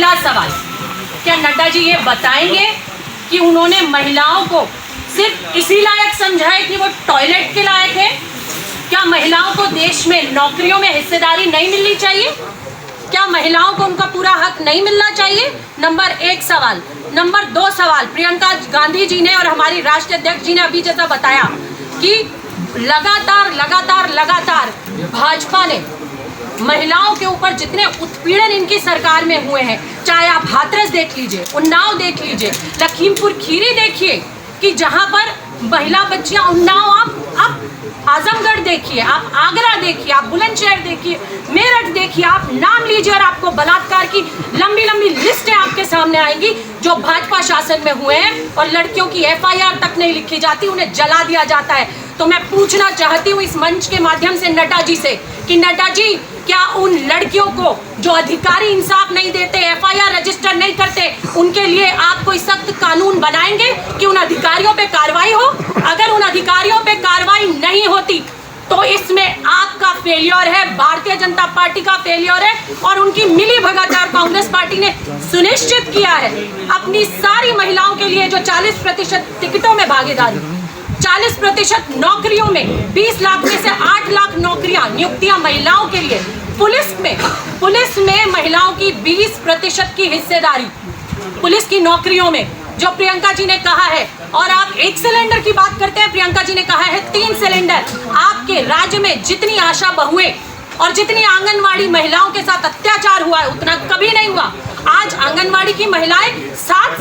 पहला सवाल, क्या नड्डा जी ये बताएंगे कि उन्होंने महिलाओं को सिर्फ इसी लायक समझा है कि वो टॉयलेट के लायक है? क्या महिलाओं को देश में नौकरियों में हिस्सेदारी नहीं मिलनी चाहिए? क्या महिलाओं को उनका पूरा हक नहीं मिलना चाहिए? नंबर 1 सवाल। नंबर 2 सवाल, प्रियंका गांधी जी ने और हमारी राष्ट्रीय अध्यक्ष जी ने अभी जैसा बताया कि लगातार भाजपा ने महिलाओं के ऊपर जितने उत्पीड़न इनकी सरकार में हुए हैं, चाहे आप हाथरस देख लीजिए, उन्नाव देख लीजिए, लखीमपुर खीरी देखिए कि जहां पर महिला बच्चियां, उन्नाव आप आजमगढ़ देखिए, आप आगरा देखिए, आप बुलंदशहर देखिए, मेरठ देखिए, आप नाम लीजिए और आपको बलात्कार की लंबी लंबी लिस्टें आपके सामने आएंगी जो भाजपा शासन में हुए हैं और लड़कियों की FIR तक नहीं लिखी जाती, उन्हें जला दिया जाता है। तो मैं पूछना चाहती हूँ इस मंच के माध्यम से नड्डा जी से कि नड्डा जी, क्या उन लड़कियों को जो अधिकारी इंसाफ नहीं देते, FIR रजिस्टर नहीं करते, उनके लिए आप कोई सख्त कानून बनाएंगे कि उन अधिकारियों पे कार्रवाई हो? अगर उन अधिकारियों पे कार्रवाई नहीं होती तो इसमें आपका फेलियर है, भारतीय जनता पार्टी का फेलियर है और उनकी मिली भगत है। कांग्रेस पार्टी ने सुनिश्चित किया है अपनी सारी महिलाओं के लिए जो 40% टिकटों में भागीदारी, 40% नौकरियों में, 20 लाख में से 8 लाख नियुक्तियां महिलाओं के लिए, पुलिस में महिलाओं की 20% की हिस्सेदारी पुलिस की नौकरियों में, जो प्रियंका जी ने कहा है। और आप 1 सिलेंडर की बात करते हैं, प्रियंका जी ने कहा है 3 सिलेंडर। आपके राज्य में जितनी आशा बहुएं और जितनी आंगनवाड़ी महिलाओं के साथ अत्याचार हुआ है उतना कभी नहीं हुआ। आज आंगनवाड़ी की महिलाएं 7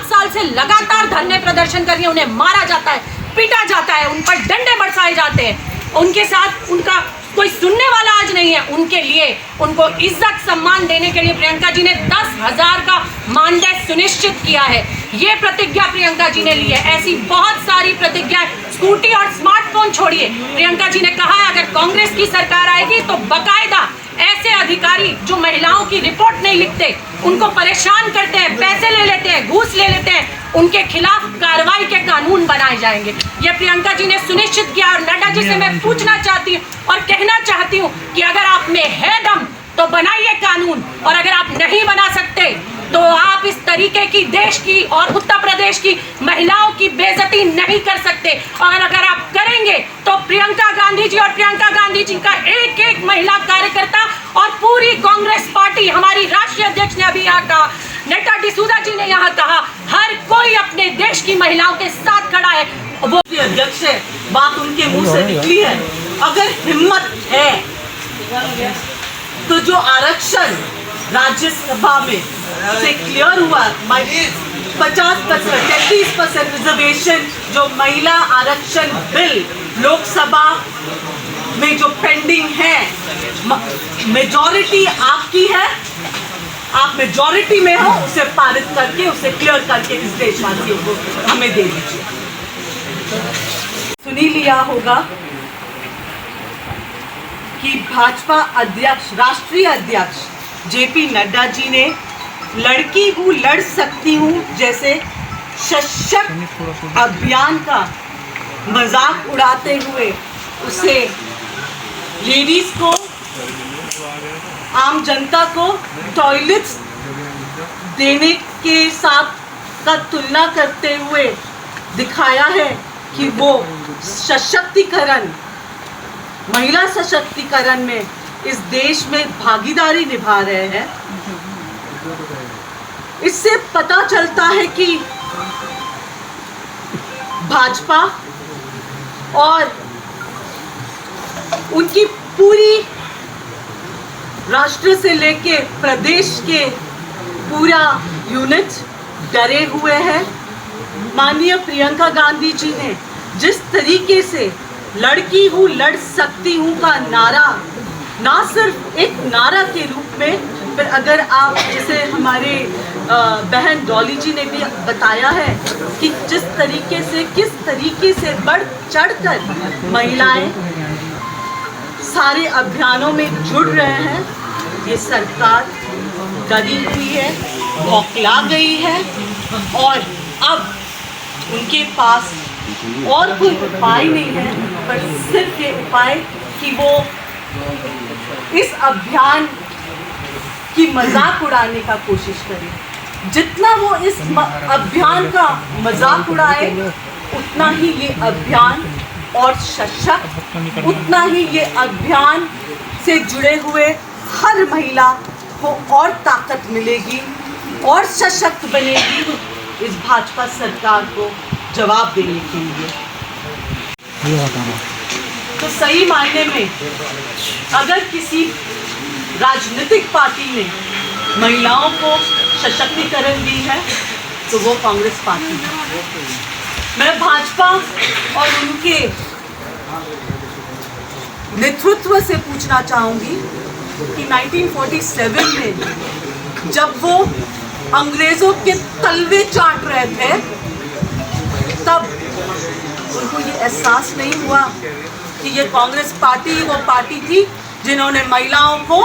साल से लगातार धरने प्रदर्शन कर रही है, उन्हें मारा जाता है, पीटा जाता है, उन पर डंडे बरसाए जाते हैं, उनके साथ उनका कोई सुनने वाला आज नहीं है। उनके लिए, उनको इज्जत सम्मान देने के लिए प्रियंका जी ने 10,000 का मानदेय सुनिश्चित किया है। ये प्रतिज्ञा प्रियंका जी ने ली है। ऐसी बहुत सारी प्रतिज्ञाएं, स्कूटी और स्मार्टफोन छोड़िए, प्रियंका जी ने कहा है अगर कांग्रेस की सरकार आएगी तो बकायदा ऐसे अधिकारी जो महिलाओं की रिपोर्ट नहीं लिखते, उनको परेशान करते हैं, पैसे ले लेते हैं, घूस ले लेते हैं, उनके खिलाफ कार्रवाई के कानून बनाए जाएंगे। ये प्रियंका जी ने सुनिश्चित किया। और नड्डा जी से मैं पूछना चाहती हूँ और कहना चाहती हूँ कि अगर आप में है दम तो बनाइए कानून, और अगर आप नहीं बना सकते तो आप इस तरीके की देश की और उत्तर प्रदेश की महिलाओं की बेइज्जती नहीं कर सकते। और अगर आप करेंगे तो प्रियंका गांधी जी और प्रियंका गांधी जी का एक एक महिला कार्यकर्ता और पूरी कांग्रेस पार्टी, हमारी राष्ट्रीय अध्यक्ष ने अभी यहाँ कहा, नड्डा डिसूजा जी ने यहाँ कहा, हर कोई अपने देश की महिलाओं के साथ खड़ा है। वो अध्यक्ष है, बात उनके मुंह से निकली है। अगर हिम्मत है तो जो आरक्षण राज्यसभा में से क्लियर हुआ, 50%, 33% रिजर्वेशन, जो महिला आरक्षण बिल लोकसभा में जो पेंडिंग है, मेजॉरिटी आपकी है, आप मेजॉरिटी में हो, उसे पारित करके, उसे क्लियर करके इस देशवासियों को हमें दे दीजिए। सुनी लिया होगा कि भाजपा अध्यक्ष, राष्ट्रीय अध्यक्ष JP नड्डा जी ने लड़की हूँ लड़ सकती हूँ जैसे सशक्त अभियान का मजाक उड़ाते हुए उसे लेडीज को, आम जनता को टॉयलेट्स देने के साथ का तुलना करते हुए दिखाया है कि वो सशक्तिकरण, महिला सशक्तिकरण में इस देश में भागीदारी निभा रहे हैं। इससे पता चलता है कि भाजपा और उनकी पूरी राष्ट्र से लेके प्रदेश के पूरा यूनिट डरे हुए हैं। माननीय प्रियंका गांधी जी ने जिस तरीके से लड़की हूँ लड़ सकती हूँ का नारा, ना सिर्फ एक नारा के रूप में, फिर अगर आप, जैसे हमारे बहन डॉली जी ने भी बताया है कि जिस तरीके से, किस तरीके से बढ़ चढ़कर महिलाएं सारे अभियानों में जुड़ रहे हैं, ये सरकार डरी हुई है, बौखला गई है और अब उनके पास और कोई उपाय नहीं है, पर सिर्फ ये उपाय कि वो इस अभियान की मजाक उड़ाने का कोशिश करे। जितना वो इस अभियान का मजाक उड़ाए, उतना ही ये अभियान और सशक्त, उतना ही ये अभियान से जुड़े हुए हर महिला को और ताकत मिलेगी और सशक्त बनेगी इस भाजपा सरकार को जवाब देने के लिए। तो सही मायने में अगर किसी राजनीतिक पार्टी ने महिलाओं को सशक्तिकरण दी है तो वो कांग्रेस पार्टी है। मैं भाजपा और उनके नेतृत्व से पूछना चाहूंगी कि 1947 में जब वो अंग्रेजों के तलवे चाट रहे थे, तब उनको ये एहसास नहीं हुआ कि ये कांग्रेस पार्टी वो पार्टी थी जिन्होंने महिलाओं को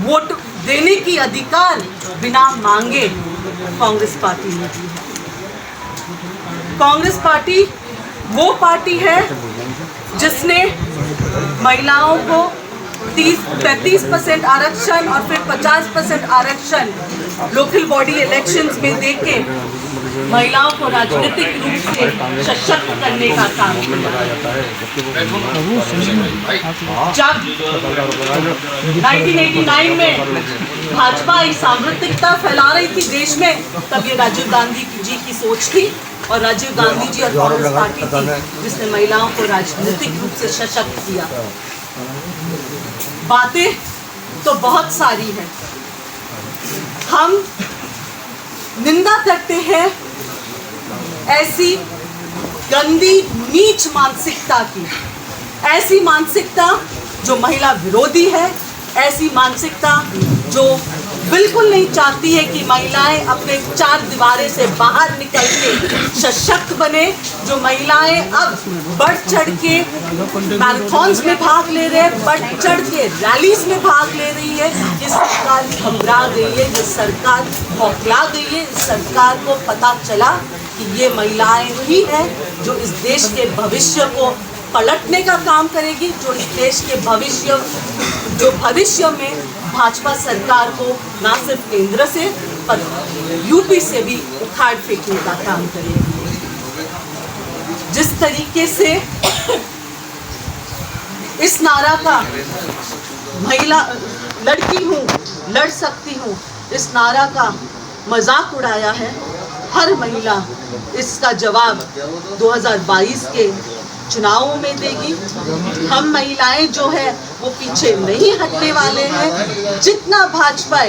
वोट देने की अधिकार बिना मांगे कांग्रेस पार्टी ने दी है। कांग्रेस पार्टी वो पार्टी है जिसने महिलाओं को 35% आरक्षण और फिर 50% आरक्षण लोकल बॉडी इलेक्शंस में देके महिलाओं को राजनीतिक रूप से सशक्त करने का काम किया। जब 1989 में भाजपा एक सांप्रदायिकता फैला रही थी देश में, तब ये राजीव गांधी जी की सोच थी और राजीव गांधी जी और कांग्रेस पार्टी थी जिसने महिलाओं को राजनीतिक रूप से सशक्त किया। बातें तो बहुत सारी हैं, हम निंदा करते हैं ऐसी गंदी नीच मानसिकता की, ऐसी मानसिकता जो महिला विरोधी है, ऐसी मानसिकता जो बिल्कुल नहीं चाहती है कि महिलाएं अपने चार दीवारे से बाहर निकल के सशक्त बने, जो महिलाएं अब बढ़ चढ़ के मैराथन्स में भाग ले रहे हैं, बढ़ चढ़ के रैलीज में भाग ले रही है। ये सरकार घबरा गई है, ये सरकार बौखला गई है। इस सरकार को पता चला कि ये महिलाएं ही हैं जो इस देश के भविष्य को पलटने का काम करेगी, जो इस देश के भविष्य में भाजपा सरकार को ना सिर्फ केंद्र से पर यूपी से भी उखाड़ फेंकने का काम करेगी। जिस तरीके से इस नारा का महिला लड़की हूँ लड़ सकती हूँ, इस नारा का मजाक उड़ाया है, हर महिला इसका जवाब 2022 के चुनावों में देगी। हम महिलाएं जो है वो पीछे नहीं हटने वाले हैं। जितना भाजपा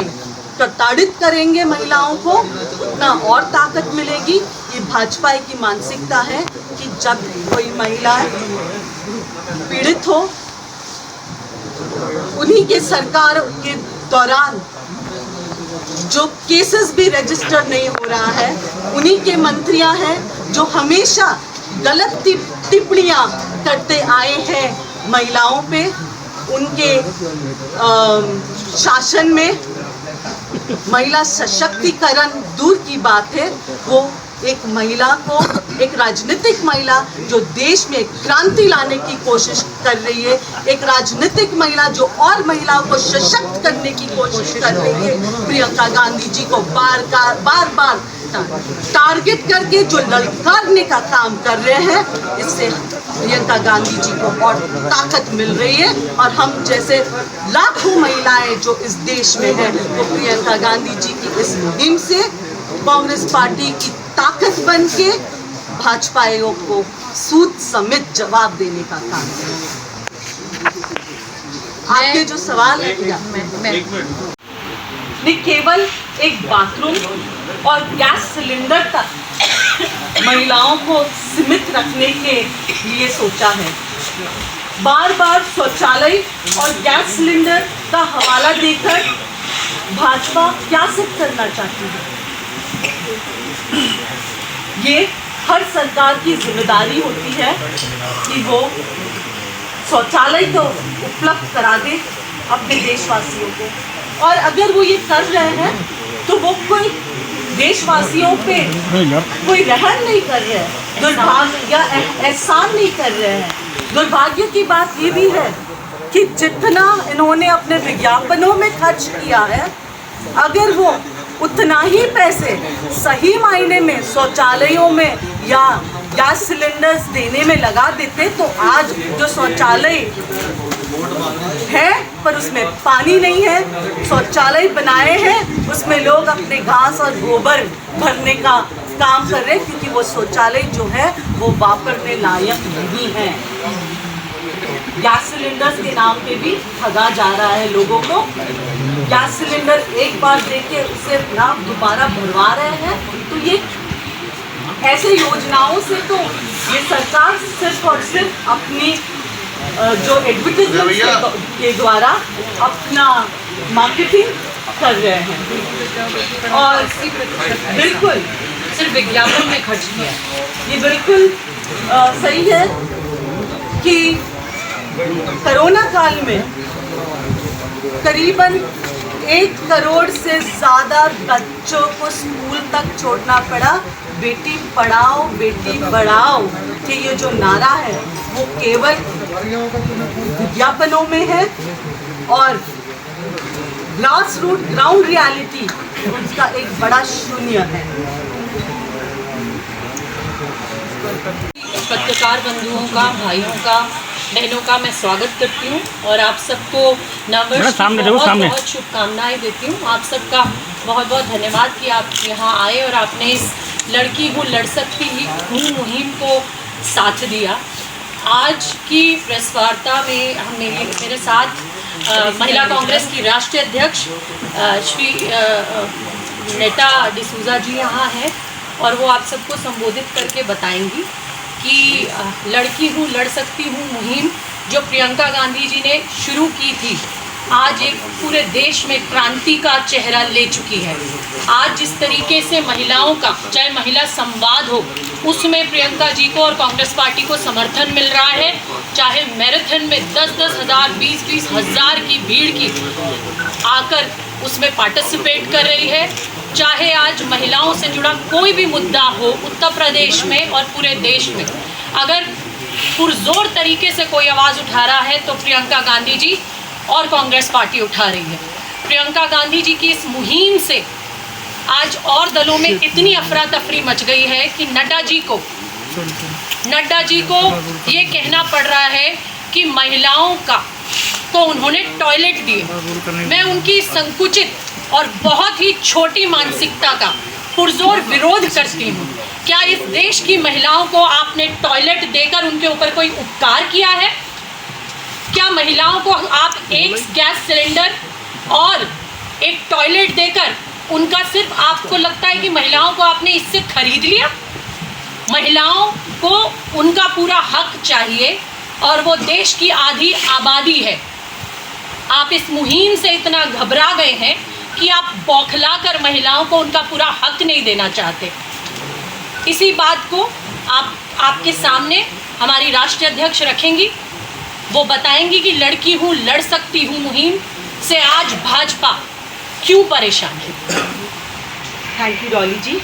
प्रताड़ित करेंगे महिलाओं को, उतना और ताकत मिलेगी। ये भाजपा की मानसिकता है कि जब कोई महिला पीड़ित हो, उन्हीं के सरकार के दौरान जो केसेस भी रजिस्टर नहीं हो रहा है, उन्हीं के मंत्रियां हैं जो हमेशा गलत टिप्पणियां करते आए हैं महिलाओं पे। उनके शासन में महिला सशक्तिकरण दूर की बात है, वो एक महिला को, एक राजनीतिक महिला जो देश में क्रांति लाने की कोशिश कर रही है, एक राजनीतिक महिला जो और महिलाओं को सशक्त करने की कोशिश कर रही है, प्रियंका गांधी जी को बार बार टारगेट करके जो ललकारने का काम कर रहे हैं, इससे प्रियंका गांधी जी को और ताकत मिल रही है। और हम जैसे लाखों महिलाएं जो इस देश में हैं, वो प्रियंका गांधी जी की इस मुहिम से कांग्रेस पार्टी की ताकत बन के भाजपा को सूद समेत जवाब देने का काम करें। आपके जो सवाल है, ने केवल एक बाथरूम और गैस सिलेंडर तक महिलाओं को सीमित रखने के लिए सोचा है। बार बार शौचालय और गैस सिलेंडर का हवाला देकर भाजपा क्या सिद्ध करना चाहती है? ये हर सरकार की जिम्मेदारी होती है कि वो शौचालय तो उपलब्ध करा दे अपने देशवासियों को, और अगर वो ये कर रहे हैं तो वो कोई देशवासियों पे कोई रहम नहीं कर रहे हैं, दुर्भाग्य या एहसान नहीं कर रहे हैं। दुर्भाग्य की बात ये भी है कि जितना इन्होंने अपने विज्ञापनों में खर्च किया है, अगर वो उतना ही पैसे सही मायने में शौचालयों में या गैस सिलेंडर्स देने में लगा देते तो आज जो शौचालय है पर उसमें पानी नहीं है, शौचालय बनाए हैं उसमें लोग अपने घास और गोबर भरने का काम कर रहे हैं, क्योंकि वो शौचालय जो है वो वापरने लायक नहीं है। गैस सिलेंडर्स के नाम पे भी ठगा जा रहा है लोगों को। गैस सिलेंडर एक बार देके उसे ना दोबारा भरवा रहे हैं। तो ये ऐसे योजनाओं से तो ये सरकार सिर्फ और सिर्फ अपनी जो एडवर्टाइजमेंट के द्वारा अपना मार्केटिंग कर रहे हैं और बिल्कुल सिर्फ विज्ञापन में खर्च किया है। ये बिल्कुल सही है कि कोरोना काल में करीबन 1 करोड़ से ज़्यादा बच्चों को स्कूल तक छोड़ना पड़ा। बेटी पढ़ाओ बेटी बढ़ाओ कि ये जो नारा है वो केवल विज्ञापनों में है और ग्रास रूट ग्राउंड रियलिटी उसका एक बड़ा शून्य है। पत्रकार बंधुओं का, भाइयों का, बहनों का मैं स्वागत करती हूँ और आप सबको नववर्ष की बहुत बहुत शुभकामनाएं देती हूँ। आप सबका बहुत बहुत धन्यवाद कि आप यहाँ आए और आपने इस लड़की हूँ लड़ सकती हूँ मुहिम को साथ दिया। आज की प्रेस वार्ता में मेरे साथ महिला कांग्रेस की राष्ट्रीय अध्यक्ष श्री नेता डिसूजा जी यहाँ हैं और वो आप सबको संबोधित करके बताएंगी कि लड़की हूँ लड़ सकती हूँ मुहिम जो प्रियंका गांधी जी ने शुरू की थी आज एक पूरे देश में क्रांति का चेहरा ले चुकी है। आज जिस तरीके से महिलाओं का चाहे महिला संवाद हो उसमें प्रियंका जी को और कांग्रेस पार्टी को समर्थन मिल रहा है, चाहे मैराथन में 10-10 हज़ार 20-20 हज़ार की भीड़ की आकर उसमें पार्टिसिपेट कर रही है, चाहे आज महिलाओं से जुड़ा कोई भी मुद्दा हो उत्तर प्रदेश में और पूरे देश में अगर पुरजोर तरीके से कोई आवाज़ उठा रहा है तो प्रियंका गांधी जी और कांग्रेस पार्टी उठा रही है। प्रियंका गांधी जी की इस मुहिम से आज और दलों में इतनी अफरा तफरी मच गई है कि नड्डा जी को ये कहना पड़ रहा है कि महिलाओं को उन्होंने टॉयलेट दिए। मैं उनकी संकुचित और बहुत ही छोटी मानसिकता का पुरजोर विरोध करती हूँ। क्या इस देश की महिलाओं को आपने टॉयलेट देकर उनके ऊपर कोई उपकार किया है? क्या महिलाओं को आप एक गैस सिलेंडर और एक टॉयलेट देकर उनका सिर्फ आपको लगता है कि महिलाओं को आपने इससे खरीद लिया? महिलाओं को उनका पूरा हक चाहिए और वो देश की आधी आबादी है। आप इस मुहिम से इतना घबरा गए हैं कि आप बौखला कर महिलाओं को उनका पूरा हक नहीं देना चाहते। इसी बात को आपके सामने हमारी राष्ट्रीय अध्यक्ष रखेंगी। वो बताएंगी कि लड़की हूँ लड़ सकती हूँ मुहिम से आज भाजपा क्यों परेशान है। Thank you Dolly ji.